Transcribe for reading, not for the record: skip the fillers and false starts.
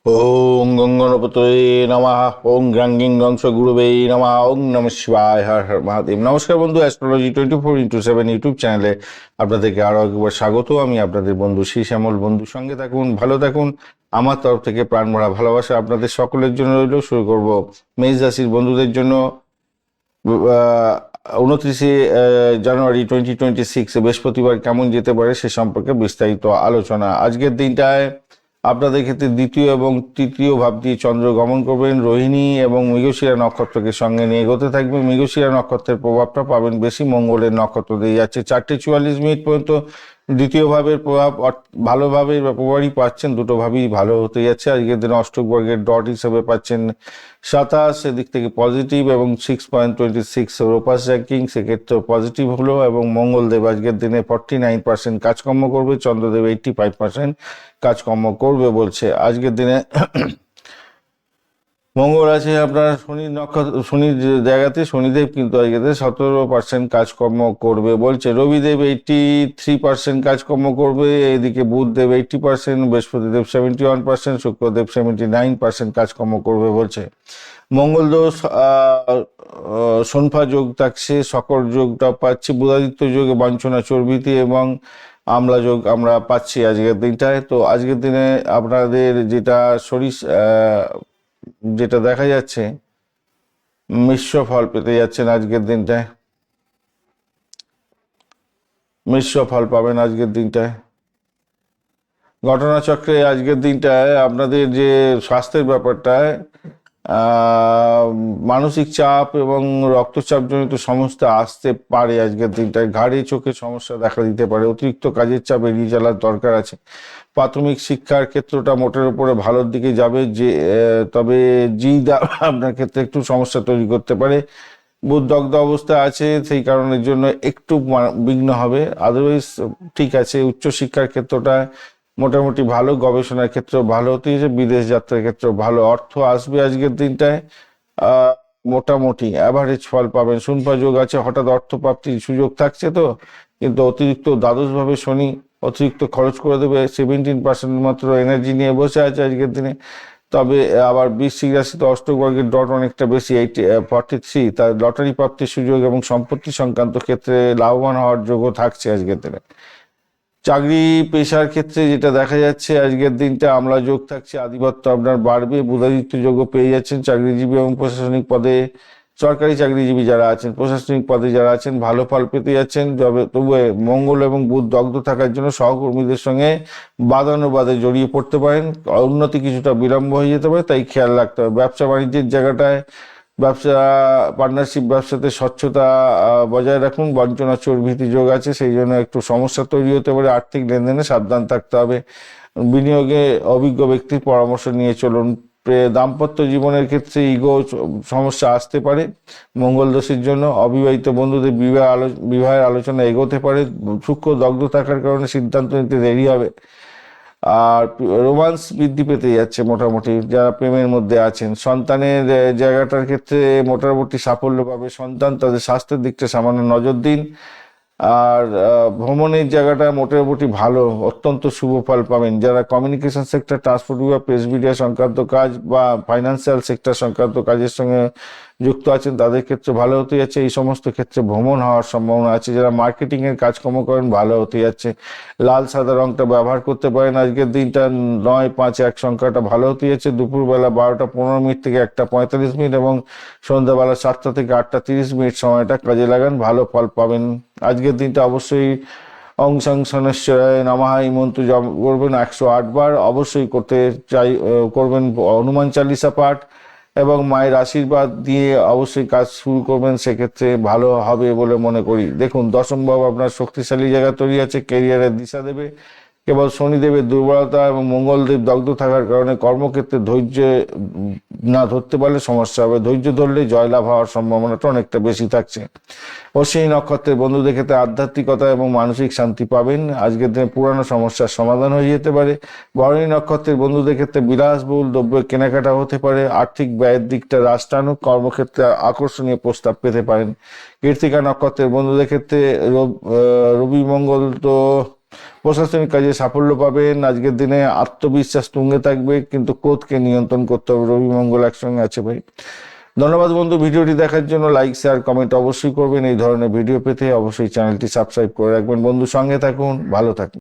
ওং গঙ্গনপতয়ে নমঃ। ওং গ্রাঙ্গিং গংস গুরুবে নমঃ। ওং নম শিবায়, হর হর মহাদেব। নমস্কার বন্ধু, অ্যাস্ট্রোলজি 24x7 ইউটিউব চ্যানেলে আপনাদেরকে আরও একবার স্বাগত। আমি আপনাদের বন্ধু শ্রী শ্যামল। বন্ধু সঙ্গে থাকুন, ভালো থাকুন। আমার তরফ থেকে প্রাণ ভরা ভালোবাসা আপনাদের সকলের জন্য রইল। শুরু করব মেষ রাশির বন্ধুদের জন্য 29 জানুয়ারি 2026 বৃহস্পতিবার কেমন যেতে পারে সে সম্পর্কে বিস্তারিত আলোচনা। আজকের দিনটায় আপনাদের ক্ষেত্রে দ্বিতীয় এবং তৃতীয় ভাব দিয়ে চন্দ্র গমন করবেন। রোহিণী এবং মৃগশিরা নক্ষত্রকে সঙ্গে নিয়ে এগোতে থাকবে। মৃগশিরা নক্ষত্রের প্রভাবটা পাবেন বেশি, মঙ্গলের নক্ষত্র দিয়ে যাচ্ছে। 4:44 পর্যন্ত দ্বিতীয় ভাবের প্রভাব ভালোভাবে প্রভাবই পাচ্ছেন। দুটো ভাবেই ভালো হতে যাচ্ছে। আজকের দিনে অষ্টক বর্গের ডট হিসেবে পাচ্ছেন 27, সেদিক থেকে পজিটিভ, এবং 6.26 রোপাস র্যাঙ্কিং, সেক্ষেত্রে পজিটিভ হলো। এবং মঙ্গলদেব আজকের দিনে 49% কাজকর্ম করবে, চন্দ্রদেব 85% কাজকর্ম করবে বলছে। আজকের দিনে মঙ্গল আছে আপনার শনির নক্ষত্র, শনির জায়গাতে। শনিদেব কিন্তু আজকে 17% কাজকর্ম করবে বলছে। রবিদেব 83% কাজকর্ম করবে। এদিকে বুধদেব 80%, বৃহস্পতিদেব 71%, শুক্রদেব 79% কাজকর্ম করবে বলছে। মঙ্গল দোষ সন্ফা যোগ থাকছে, শকর যোগটা পাচ্ছি, বুধাদিত্য যোগে বাঞ্ছনা চর্বিতে এবং আমলা যোগ আমরা পাচ্ছি আজকের দিনটায়। তো আজকের দিনে আপনাদের যেটা দেখা যাচ্ছে, মিশ্র ফল পেতে যাচ্ছেন আজকের দিনটায়। মিশ্র ফল পাবেন আজকের দিনটায়। ঘটনাচক্রে আজকের দিনটায় আপনাদের যে স্বাস্থ্যের ব্যাপারটায় মানসিক চাপ এবং রক্তচাপ জনিত সমস্যা আসতে পারে আজকের দিনটায়। ঘাড়ে চোখে সমস্যা দেখা দিতে পারে। অতিরিক্ত কাজের চাপ এড়িয়ে চলার দরকার আছে। প্রাথমিক শিক্ষার ক্ষেত্রটা মোটের উপরে ভালোর দিকে যাবে, যে তবে আপনার ক্ষেত্রে একটু সমস্যা তৈরি করতে পারে। বুধ দগ্ধ অবস্থা আছে, সেই কারণের জন্য একটু বিঘ্ন হবে। আদারওয়াইজ ঠিক আছে। উচ্চশিক্ষার ক্ষেত্রটা মোটামুটি ভালো, গবেষণার ক্ষেত্রেও ভালো হতে হয়েছে, বিদেশ যাত্রার ক্ষেত্রেও ভালো। অর্থ আসবে আজকের দিনটায়। মোটামুটি অ্যাভারেজ ফল পাবেন। শূন্যা যোগ আছে, হঠাৎ অর্থ প্রাপ্তির সুযোগ থাকছে তো, কিন্তু অতিরিক্ত দ্বাদশভাবে শনি অতিরিক্ত খরচ করে দেবে। 17% মাত্র এনার্জি নিয়ে বসে আছে আজকের দিনে। তবে আবার বৃশ্চিক রাশিতে অষ্টক বর্গের ডট অনেকটা বেশি, 43, তার লটারি প্রাপ্তির সুযোগ এবং সম্পত্তি সংক্রান্ত ক্ষেত্রে লাভবান হওয়ার যোগও থাকছে আজকের দিনে। চাকরি পেশার ক্ষেত্রে যেটা দেখা যাচ্ছে আজকের দিনটা, আমলা যোগ থাকছে, আধিপত্য আপনার বাড়বে, বুধাদিত্য যোগও পেয়ে যাচ্ছেন। চাকরিজীবী এবং প্রশাসনিক পদে, সরকারি চাকরিজীবী যারা আছেন, প্রশাসনিক পদে যারা আছেন, ভালো ফল পেতে যাচ্ছেন। তবু মঙ্গল এবং বুধ দগ্ধ থাকার জন্য সহকর্মীদের সঙ্গে বাদানুবাদে জড়িয়ে পড়তে পারেন। উন্নতি কিছুটা বিলম্ব হয়ে যেতে পারে, তাই খেয়াল রাখতে হবে। ব্যবসা বাণিজ্যের জায়গাটায়, ব্যবসা পার্টনারশিপ ব্যবসাতে স্বচ্ছতা বজায় রাখুন। বঞ্চনা চোর ভীতি যোগ আছে, সেই জন্য একটু সমস্যা তৈরি হতে পারে। আর্থিক লেনদেনে সাবধান থাকতে হবে। বিনিয়োগে অভিজ্ঞ ব্যক্তির পরামর্শ নিয়ে চলুন। দাম্পত্য জীবনের ক্ষেত্রে ইগো সমস্যা আসতে পারে মঙ্গল দোষের জন্য। অবিবাহিত বন্ধুদের বিবাহের আলোচনা এগোতে পারে। শুক্র দগ্ধ থাকার কারণে সিদ্ধান্ত নিতে দেরি হবে। আর রোমান্স বৃদ্ধি পেতে যাচ্ছে মোটামুটি যারা প্রেমের মধ্যে আছেন। সন্তানের জায়গাটার ক্ষেত্রে মোটামুটি সাফল্য পাবে সন্তান। তাদের স্বাস্থ্যের দিকটা সামান্য নজর দিন। আর ভ্রমণের জায়গাটা মোটামুটি ভালো, অত্যন্ত শুভ ফল পাবেন। যারা কমিউনিকেশন সেক্টর, ট্রান্সপোর্ট বিভাগ, প্রেস মিডিয়া সংক্রান্ত কাজ বা ফাইন্যান্সিয়াল সেক্টর সংক্রান্ত কাজের সঙ্গে যুক্ত আছেন, তাদের ক্ষেত্রে ভালো হতে যাচ্ছে। এই সমস্ত ক্ষেত্রে ভ্রমণ হওয়ার সম্ভাবনা আছে। যারা মার্কেটিংয়ের কাজকর্ম করেন, ভালো হতে যাচ্ছে। লাল সাদা রংটা ব্যবহার করতে পারেন আজকের দিনটা। 951 সংখ্যাটা ভালো হতে যাচ্ছে। দুপুরবেলা 12টা 15 থেকে 1টা 45 এবং সন্ধ্যাবেলা 7টা থেকে 8টা 30 সময়টা কাজে লাগান, ভালো ফল পাবেন। আজকের দিনটা অবশ্যই অং সাং শনেশ্বরায় নমঃ এই মন্ত্র জপ করবেন 108 বার। অবশ্যই করবেন হনুমান চালিসা পাঠ এবং মায়ের আশীর্বাদ দিয়ে অবশ্যই কাজ শুরু করবেন, সেক্ষেত্রে ভালো হবে বলে মনে করি। দেখুন, দশম ভাব আপনার শক্তিশালী জায়গা তৈরি আছে, কেরিয়ারের দিশা দেবে। কেবল শনিদেবের দুর্বলতা এবং মঙ্গলদেব দগ্ধ থাকার কারণে কর্মক্ষেত্রে ধৈর্য না ধরতে পারলে সমস্যা হবে। ধৈর্য ধরলে জয়লাভ হওয়ার সম্ভাবনাটা অনেকটা বেশি থাকছে। অশ্বিনী নক্ষত্রের বন্ধুদের ক্ষেত্রে আধ্যাত্মিকতা এবং মানসিক শান্তি পাবেন। আজকের দিনে পুরানো সমস্যার সমাধান হয়ে যেতে পারে। ভরণী নক্ষত্রের বন্ধুদের ক্ষেত্রে বিলাসবহুল দ্রব্যের কেনাকাটা হতে পারে। আর্থিক ব্যয়ের দিকটা হ্রাস টানুক, কর্মক্ষেত্রে আকর্ষণীয় প্রস্তাব পেতে পারেন। কৃত্তিকা নক্ষত্রের বন্ধুদের ক্ষেত্রে রবি মঙ্গল তো প্রশাসনিক কাজে সাফল্য পাবেন। আজকের দিনে আত্মবিশ্বাস তুঙ্গে থাকবে, কিন্তু ক্রোধকে নিয়ন্ত্রণ করতে হবে। রবি মঙ্গল একসঙ্গে আছে ভাই। ধন্যবাদ বন্ধু, ভিডিওটি দেখার জন্য। লাইক শেয়ার কমেন্ট অবশ্যই করবেন। এই ধরনের ভিডিও পেতে অবশ্যই চ্যানেলটি সাবস্ক্রাইব করে রাখবেন। বন্ধু, সঙ্গে থাকুন, ভালো থাকুন।